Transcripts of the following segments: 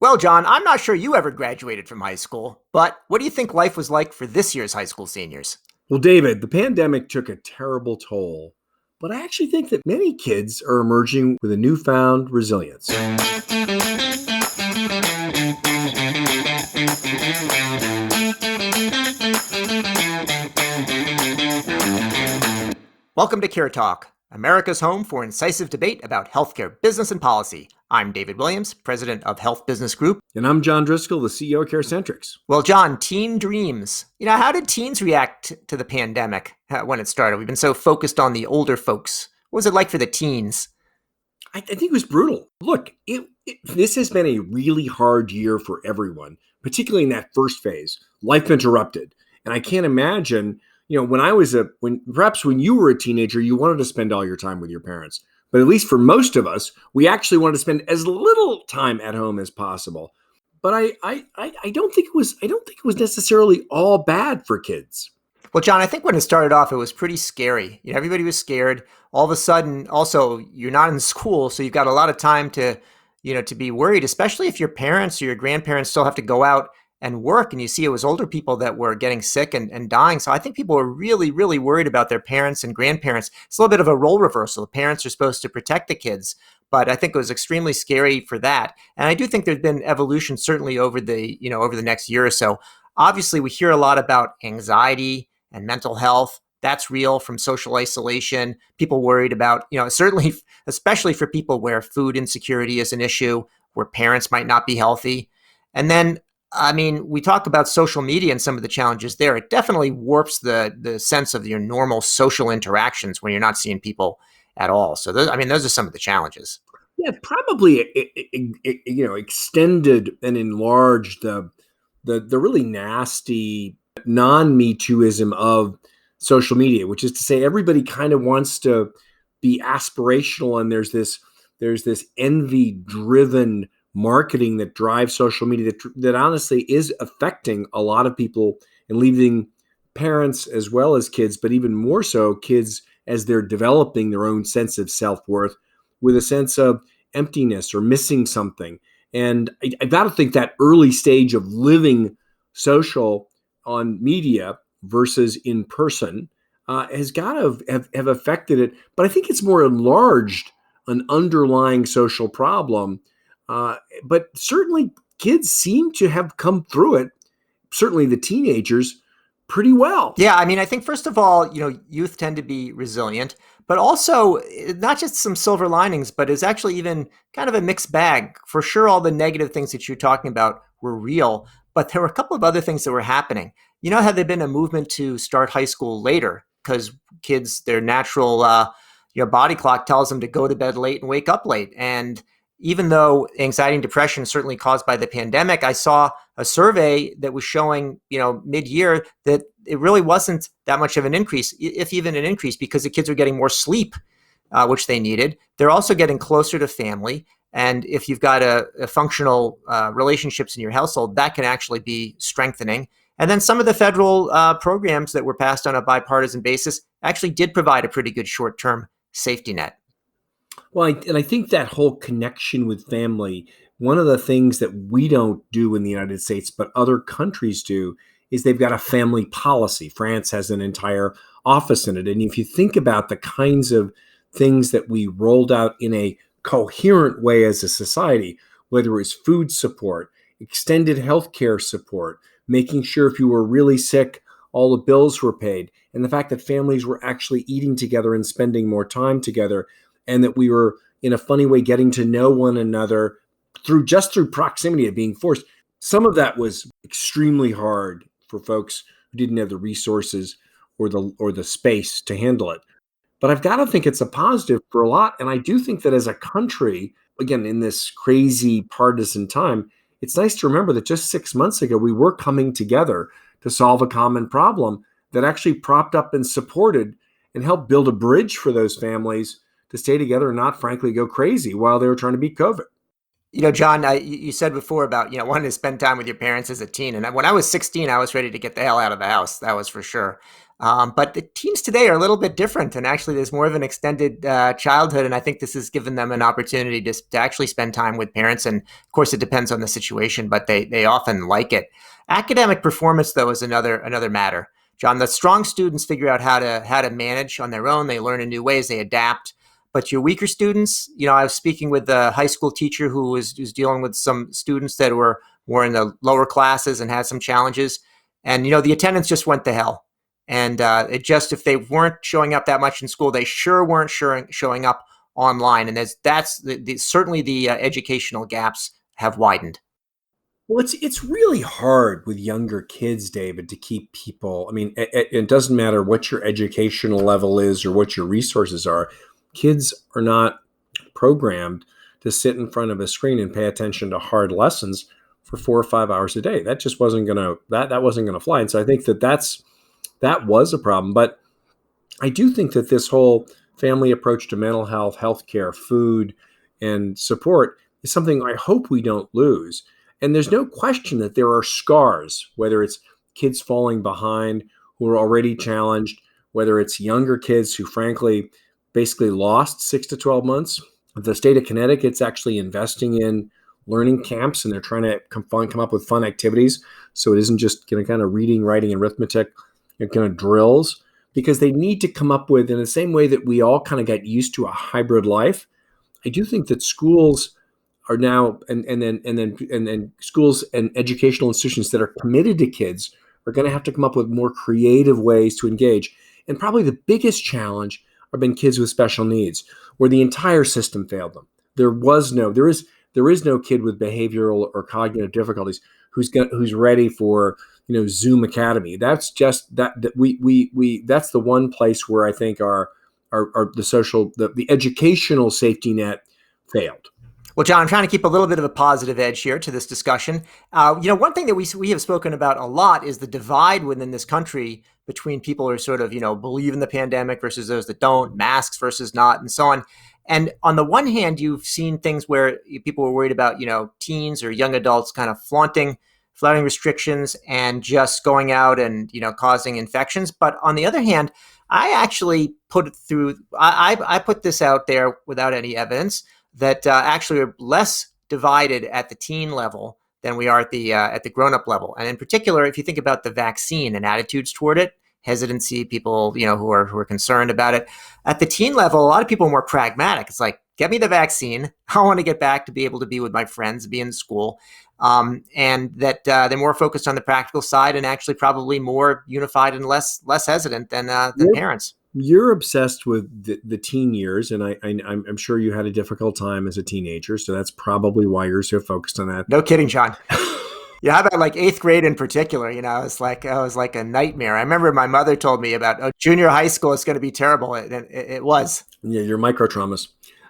Well, John, I'm not sure you ever graduated from high school, but what do you think life was like for this year's high school seniors? Well, David, the pandemic took a terrible toll, but I actually think that many kids are emerging with a newfound resilience. Welcome to CareTalk, America's home for incisive debate about healthcare business and policy. I'm David Williams, president of Health Business Group. And I'm John Driscoll, the CEO of CareCentrix. Well, John, teen dreams. How did teens react to the pandemic when it started? We've been so focused on the older folks. What was it like for the teens? I think it was brutal. Look, this has been a really hard year for everyone, particularly in that first phase, life interrupted. And I can't imagine, when you were a teenager, you wanted to spend all your time with your parents. But at least for most of us, we actually wanted to spend as little time at home as possible. But I don't think it was necessarily all bad for kids. Well, John, I think when it started off, it was pretty scary. Everybody was scared. All of a sudden, also, you're not in school, so you've got a lot of time to be worried, especially if your parents or your grandparents still have to go out and work, and you see it was older people that were getting sick and dying. So I think people were really, really worried about their parents and grandparents. It's a little bit of a role reversal. The parents are supposed to protect the kids, but I think it was extremely scary for that. And I do think there's been evolution certainly over the next year or so. Obviously, we hear a lot about anxiety and mental health. That's real from social isolation. People worried about, certainly, especially for people where food insecurity is an issue, where parents might not be healthy. And then we talk about social media and some of the challenges there. It definitely warps the sense of your normal social interactions when you're not seeing people at all. So those are some of the challenges. Yeah, probably extended and enlarged the really nasty non-Me Tooism of social media, which is to say everybody kind of wants to be aspirational, and there's this envy-driven marketing that drives social media that honestly is affecting a lot of people and leaving parents as well as kids, but even more so kids as they're developing their own sense of self-worth with a sense of emptiness or missing something. And I got to think that early stage of living social on media versus in person has got to have affected it. But I think it's more enlarged an underlying social problem. But certainly kids seem to have come through it, certainly the teenagers, pretty well. Yeah, I think first of all, youth tend to be resilient, but also not just some silver linings, but it's actually even kind of a mixed bag. For sure, all the negative things that you're talking about were real, but there were a couple of other things that were happening. Had there been a movement to start high school later because kids, their natural body clock tells them to go to bed late and wake up late. And even though anxiety and depression is certainly caused by the pandemic, I saw a survey that was showing, mid-year that it really wasn't that much of an increase, if even an increase, because the kids are getting more sleep, which they needed. They're also getting closer to family. And if you've got a functional relationships in your household, that can actually be strengthening. And then some of the federal programs that were passed on a bipartisan basis actually did provide a pretty good short-term safety net. Well, I think that whole connection with family, one of the things that we don't do in the United States, but other countries do, is they've got a family policy. France has an entire office in it. And if you think about the kinds of things that we rolled out in a coherent way as a society, whether it's food support, extended healthcare support, making sure if you were really sick, all the bills were paid, and the fact that families were actually eating together and spending more time together, and that we were, in a funny way, getting to know one another through proximity of being forced. Some of that was extremely hard for folks who didn't have the resources or the space to handle it. But I've got to think it's a positive for a lot. And I do think that as a country, again, in this crazy partisan time, it's nice to remember that just 6 months ago, we were coming together to solve a common problem that actually propped up and supported and helped build a bridge for those families to stay together and not, frankly, go crazy while they were trying to beat COVID. John, you said before about, wanting to spend time with your parents as a teen. And when I was 16, I was ready to get the hell out of the house. That was for sure. But the teens today are a little bit different, and actually, there's more of an extended childhood, and I think this has given them an opportunity to actually spend time with parents. And of course, it depends on the situation, but they often like it. Academic performance, though, is another matter. John, the strong students figure out how to manage on their own. They learn in new ways. They adapt. But your weaker students, I was speaking with a high school teacher who was dealing with some students that were in the lower classes and had some challenges, and the attendance just went to hell. And it just, if they weren't showing up that much in school, they sure weren't showing up online. And that's certainly the educational gaps have widened. Well, it's really hard with younger kids, David, to keep people. I mean, it doesn't matter what your educational level is or what your resources are. Kids are not programmed to sit in front of a screen and pay attention to hard lessons for 4 or 5 hours a day. That just wasn't gonna fly. And so I think that was a problem. But I do think that this whole family approach to mental health, healthcare, food, and support is something I hope we don't lose. And there's no question that there are scars, whether it's kids falling behind who are already challenged, whether it's younger kids who, frankly, basically lost 6 to 12 months. The state of Connecticut's actually investing in learning camps, and they're trying to come up with fun activities. So it isn't just kind of reading, writing, and arithmetic, kind of drills, because they need to come up with, in the same way that we all kind of got used to a hybrid life. I do think that schools are now, and then schools and educational institutions that are committed to kids are going to have to come up with more creative ways to engage. And probably the biggest challenge have been kids with special needs, where the entire system failed them. There is no kid with behavioral or cognitive difficulties who's ready for Zoom Academy. That's just that we that's the one place where I think our the educational safety net failed. Well, John, I'm trying to keep a little bit of a positive edge here to this discussion. One thing that we have spoken about a lot is the divide within this country between people who sort of, believe in the pandemic versus those that don't, masks versus not, and so on. And on the one hand, you've seen things where people were worried about, teens or young adults kind of flouting restrictions and just going out and, causing infections. But on the other hand, I actually put this out there without any evidence that actually are less divided at the teen level than we are at the grown-up level. And in particular, if you think about the vaccine and attitudes toward it, hesitancy, people who are concerned about it. At the teen level, a lot of people are more pragmatic. It's like, get me the vaccine. I want to get back to be able to be with my friends, be in school. And that they're more focused on the practical side and actually probably more unified and less hesitant than parents. You're obsessed with the teen years, and I'm sure you had a difficult time as a teenager, so that's probably why you're so focused on that. No kidding, John. Yeah, how about like 8th grade in particular? It was like a nightmare. I remember my mother told me about junior high school is going to be terrible. It was. Yeah, your micro traumas.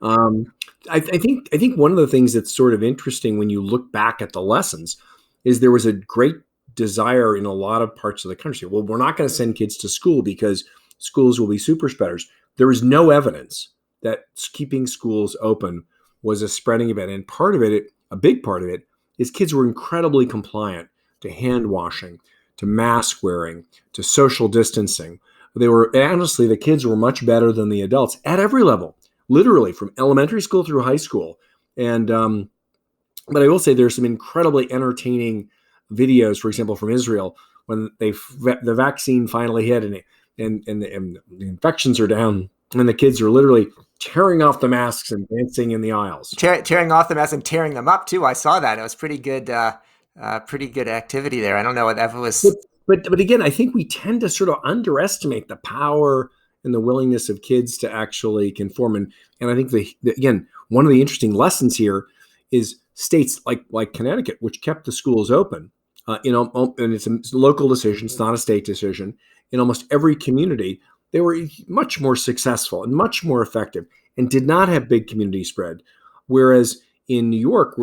I think one of the things that's sort of interesting when you look back at the lessons is there was a great desire in a lot of parts of the country. Well, we're not going to send kids to school because schools will be super spreaders. There is no evidence that keeping schools open was a spreading event. And part of it, a big part of it, is kids were incredibly compliant to hand washing, to mask wearing, to social distancing. Honestly, the kids were much better than the adults at every level, literally from elementary school through high school. And but I will say there's some incredibly entertaining videos, for example, from Israel when the vaccine finally hit and the infections are down, and the kids are literally tearing off the masks and dancing in the aisles. Tearing off the masks and tearing them up too. I saw that. It was pretty good activity there. I don't know if it was. But again, I think we tend to sort of underestimate the power and the willingness of kids to actually conform. And I think again, one of the interesting lessons here is states like Connecticut, which kept the schools open. And it's a local decision. It's not a state decision. In almost every community, they were much more successful and much more effective and did not have big community spread. Whereas in New York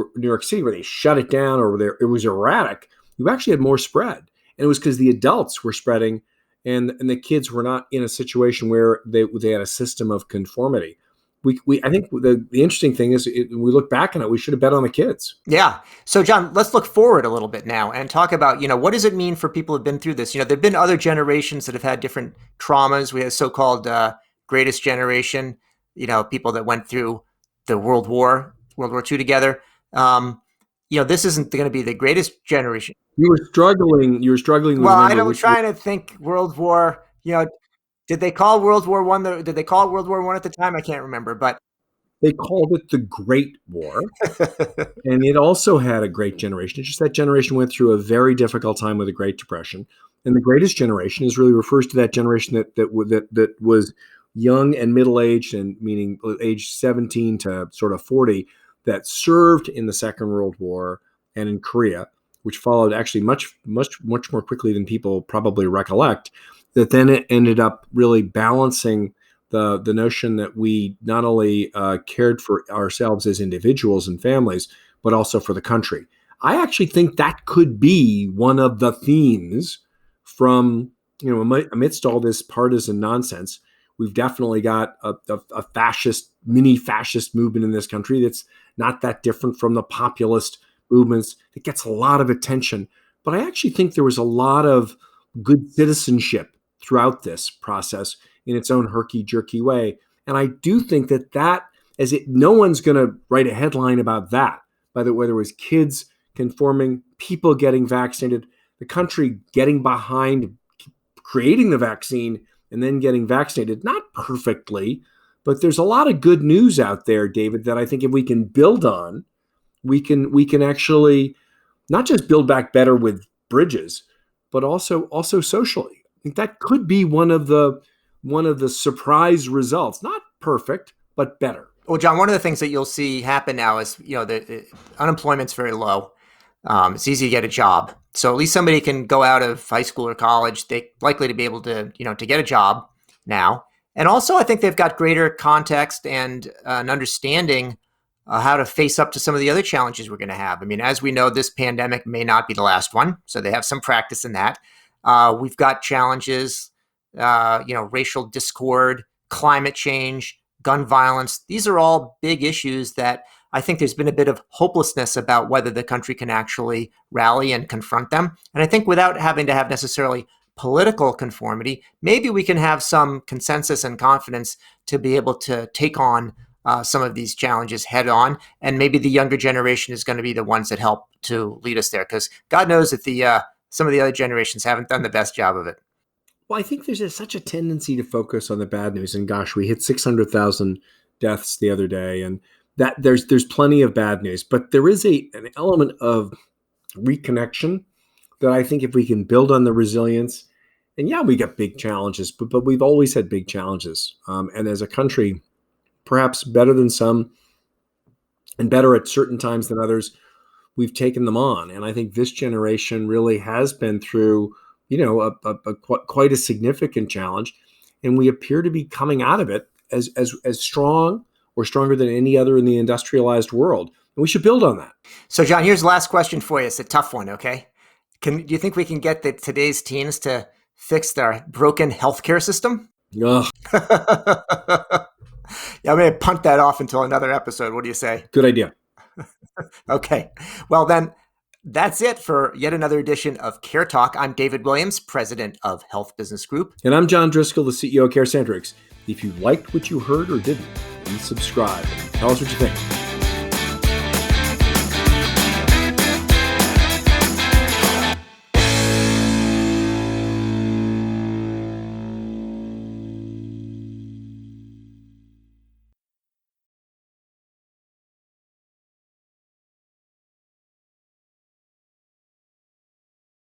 City, where they shut it down or it was erratic, you actually had more spread. And it was because the adults were spreading and the kids were not in a situation where they had a system of conformity. I think the interesting thing is we look back on it, we should have bet on the kids. Yeah. So, John, let's look forward a little bit now and talk about, what does it mean for people who've been through this? There've been other generations that have had different traumas. We have so-called greatest generation, people that went through the World War II together. This isn't going to be the greatest generation. You were struggling. Well, I'm trying to think World War, did they call World War One? Did they call it World War One at the time? I can't remember, but they called it the Great War, and it also had a great generation. It's just that generation went through a very difficult time with the Great Depression, and the greatest generation is really refers to that generation that was young and middle aged, and meaning age 17 to sort of 40, that served in the Second World War and in Korea, which followed actually much more quickly than people probably recollect. That then it ended up really balancing the notion that we not only cared for ourselves as individuals and families, but also for the country. I actually think that could be one of the themes from, amidst all this partisan nonsense. We've definitely got a mini fascist movement in this country that's not that different from the populist movements. It gets a lot of attention. But I actually think there was a lot of good citizenship throughout this process in its own herky-jerky way. And I do think that no one's going to write a headline about that, whether it was kids conforming, people getting vaccinated, the country getting behind creating the vaccine and then getting vaccinated. Not perfectly, but there's a lot of good news out there, David, that I think if we can build on, we can actually not just build back better with bridges, but also socially. I think that could be one of the surprise results. Not perfect, but better. Well, John, one of the things that you'll see happen now is, the unemployment's very low. It's easy to get a job. So at least somebody can go out of high school or college. They're likely to be able to, to get a job now. And also, I think they've got greater context and an understanding how to face up to some of the other challenges we're going to have. I mean, as we know, this pandemic may not be the last one. So they have some practice in that. We've got challenges, racial discord, climate change, gun violence. These are all big issues that I think there's been a bit of hopelessness about whether the country can actually rally and confront them. And I think without having to have necessarily political conformity, maybe we can have some consensus and confidence to be able to take on some of these challenges head on. And maybe the younger generation is going to be the ones that help to lead us there, because God knows that some of the other generations haven't done the best job of it. Well, I think there's such a tendency to focus on the bad news. And gosh, we hit 600,000 deaths the other day, and that there's plenty of bad news. But there is an element of reconnection that I think if we can build on the resilience, and yeah, we got big challenges, but we've always had big challenges. And as a country, perhaps better than some and better at certain times than others, we've taken them on. And I think this generation really has been through, quite a significant challenge. And we appear to be coming out of it as strong or stronger than any other in the industrialized world. And we should build on that. So, John, here's the last question for you. It's a tough one, okay? Do you think we can get today's teens to fix their broken healthcare system? Ugh. Yeah, I'm going to punt that off until another episode. What do you say? Good idea. Okay. Well, then, that's it for yet another edition of CareTalk. I'm David Williams, president of Health Business Group. And I'm John Driscoll, the CEO of CareCentrix. If you liked what you heard or didn't, please subscribe. Tell us what you think.